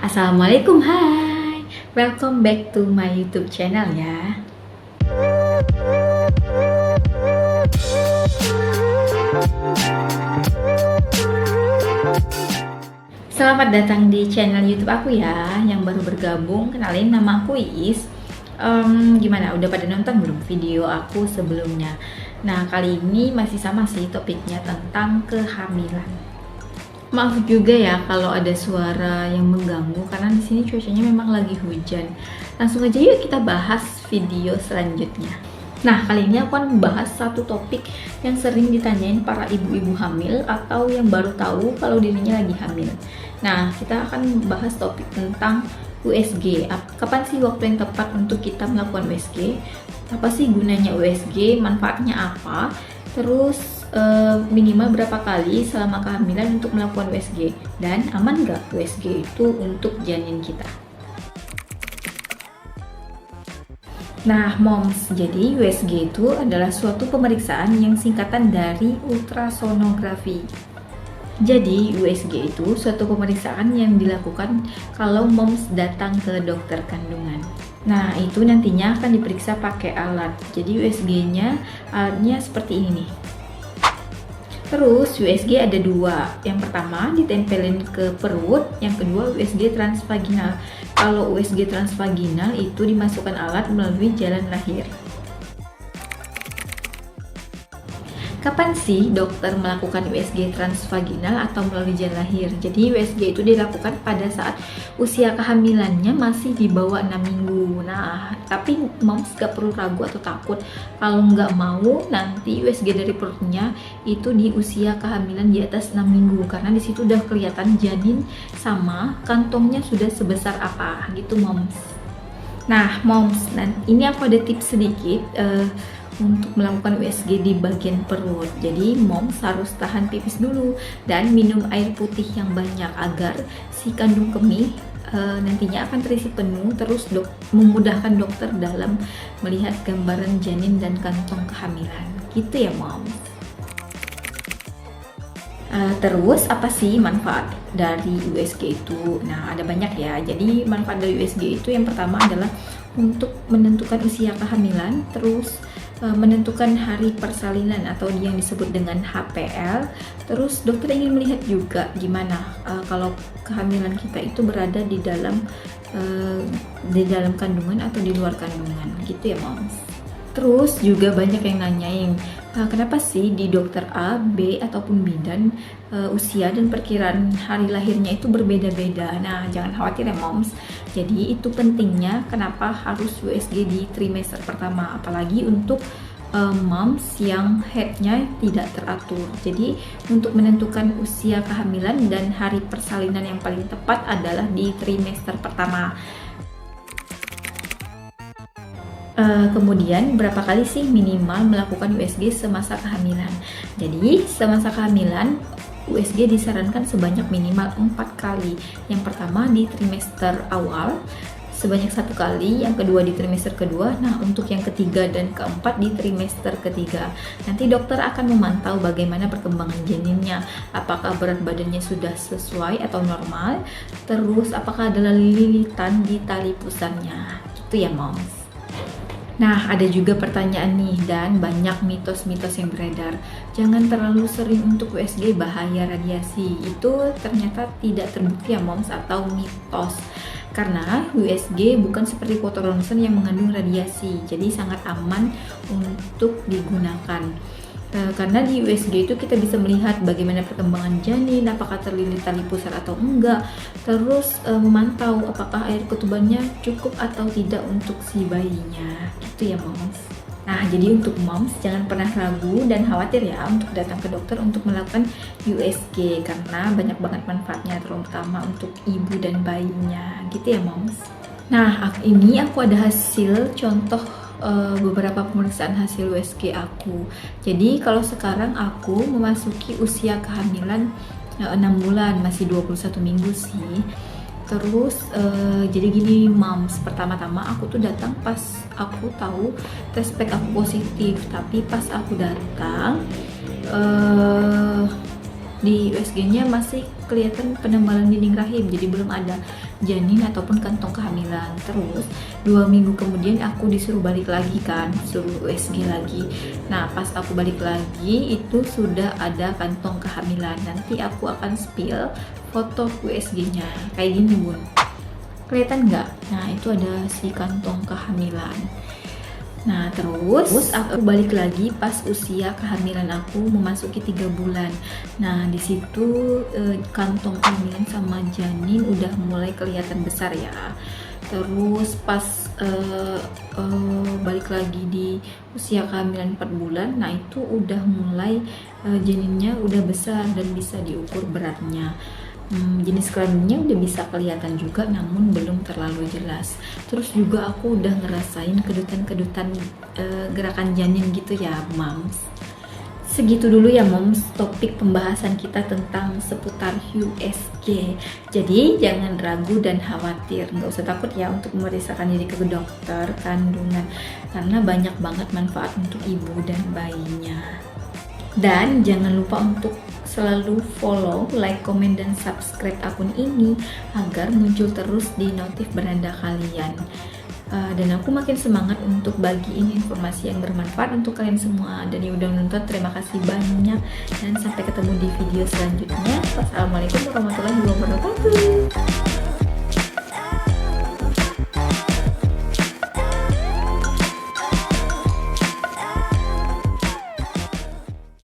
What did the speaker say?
Assalamualaikum, hai. Welcome back to my YouTube channel ya. Selamat datang di channel YouTube aku ya. Yang baru bergabung, kenalin, nama aku Iis. Gimana? Udah pada nonton belum video aku sebelumnya? Nah, kali ini masih sama sih topiknya tentang kehamilan. Maaf juga ya kalau ada suara yang mengganggu karena di sini cuacanya memang lagi hujan. Langsung aja yuk kita bahas video selanjutnya. Nah, kali ini aku akan membahas satu topik yang sering ditanyain para ibu-ibu hamil atau yang baru tahu kalau dirinya lagi hamil. Nah, kita akan membahas topik tentang USG. Kapan sih waktu yang tepat untuk kita melakukan USG? Apa sih gunanya USG? Manfaatnya apa? Terus minimal berapa kali selama kehamilan untuk melakukan USG? Dan aman nggak USG itu untuk janin kita? Nah, moms, jadi USG itu adalah suatu pemeriksaan yang singkatan dari ultrasonografi. Jadi, USG itu suatu pemeriksaan yang dilakukan kalau moms datang ke dokter kandungan. Nah, itu nantinya akan diperiksa pakai alat. Jadi, USG-nya, alatnya seperti ini nih. Terus USG ada dua. Yang pertama ditempelin ke perut, yang kedua USG transvaginal. Kalau USG transvaginal itu dimasukkan alat melalui jalan lahir. Kapan sih dokter melakukan USG transvaginal atau melalui jalan lahir? Jadi USG itu dilakukan pada saat usia kehamilannya masih di bawah 6 minggu. Nah, tapi moms gak perlu ragu atau takut kalau nggak mau nanti USG dari perutnya itu di usia kehamilan di atas 6 minggu karena di situ udah kelihatan janin sama kantongnya sudah sebesar apa gitu moms. Nah moms, ini aku ada tips sedikit untuk melakukan USG di bagian perut. Jadi moms harus tahan pipis dulu dan minum air putih yang banyak agar si kandung kemih nantinya akan terisi penuh, terus memudahkan dokter dalam melihat gambaran janin dan kantong kehamilan gitu ya moms. Terus apa sih manfaat dari USG itu? Nah, ada banyak ya. Jadi manfaat dari USG itu yang pertama adalah untuk menentukan usia kehamilan, terus menentukan hari persalinan atau yang disebut dengan HPL. Terus dokter ingin melihat juga gimana kalau kehamilan kita itu berada di dalam kandungan atau di luar kandungan, gitu ya moms. Terus juga banyak yang nanyain kenapa sih di dokter A, B ataupun bidan usia dan perkiraan hari lahirnya itu berbeda-beda. Nah, jangan khawatir ya moms. Jadi itu pentingnya kenapa harus USG di trimester pertama, apalagi untuk moms yang headnya tidak teratur. Jadi untuk menentukan usia kehamilan dan hari persalinan yang paling tepat adalah di trimester pertama. Kemudian berapa kali sih minimal melakukan USG semasa kehamilan? Jadi semasa kehamilan USG disarankan sebanyak minimal 4 kali. Yang pertama di trimester awal sebanyak 1 kali, yang kedua di trimester kedua, nah untuk yang ketiga dan keempat di trimester ketiga. Nanti dokter akan memantau bagaimana perkembangan janinnya, apakah berat badannya sudah sesuai atau normal, terus apakah ada lilitan di tali pusarnya, gitu ya moms. Nah, ada juga pertanyaan nih dan banyak mitos-mitos yang beredar. Jangan terlalu sering untuk USG, bahaya radiasi. Itu ternyata tidak terbukti ya moms atau mitos. Karena USG bukan seperti foto ronsen yang mengandung radiasi. Jadi sangat aman untuk digunakan. Karena di USG itu kita bisa melihat bagaimana perkembangan janin, apakah terlilit tali pusar atau enggak, terus memantau apakah air ketubannya cukup atau tidak untuk si bayinya, gitu ya moms. Nah, jadi untuk moms jangan pernah ragu dan khawatir ya untuk datang ke dokter untuk melakukan USG karena banyak banget manfaatnya, terutama untuk ibu dan bayinya, gitu ya moms. Nah, ini aku ada hasil contoh beberapa pemeriksaan hasil USG aku. Jadi kalau sekarang aku memasuki usia kehamilan 6 bulan, masih 21 minggu sih. Terus jadi gini moms, pertama-tama aku tuh datang pas aku tahu tes pack aku positif, tapi pas aku datang di USG-nya masih kelihatan penebalan dinding rahim, jadi belum ada janin ataupun kantong kehamilan. Terus 2 minggu kemudian aku disuruh balik lagi kan, suruh USG lagi. Nah pas aku balik lagi itu sudah ada kantong kehamilan. Nanti aku akan spill foto USG-nya kayak gini bun, kelihatan nggak? Nah itu ada si kantong kehamilan. Nah terus aku balik lagi pas usia kehamilan aku memasuki 3 bulan. Nah di situ kantong kehamilan sama janin udah mulai kelihatan besar ya. Terus pas balik lagi di usia kehamilan 4 bulan, nah itu udah mulai janinnya udah besar dan bisa diukur beratnya. Jenis kelaminnya udah bisa kelihatan juga, namun belum terlalu jelas. Terus juga aku udah ngerasain kedutan-kedutan gerakan janin gitu ya moms. Segitu dulu ya moms topik pembahasan kita tentang seputar USG. Jadi jangan ragu dan khawatir, nggak usah takut ya untuk memeriksakan diri ke dokter kandungan, karena banyak banget manfaat untuk ibu dan bayinya. Dan jangan lupa untuk selalu follow, like, komen, dan subscribe akun ini agar muncul terus di notif beranda kalian. Dan aku makin semangat untuk bagiin informasi yang bermanfaat untuk kalian semua. Dan yang udah nonton, terima kasih banyak. Dan sampai ketemu di video selanjutnya. Wassalamualaikum warahmatullahi wabarakatuh.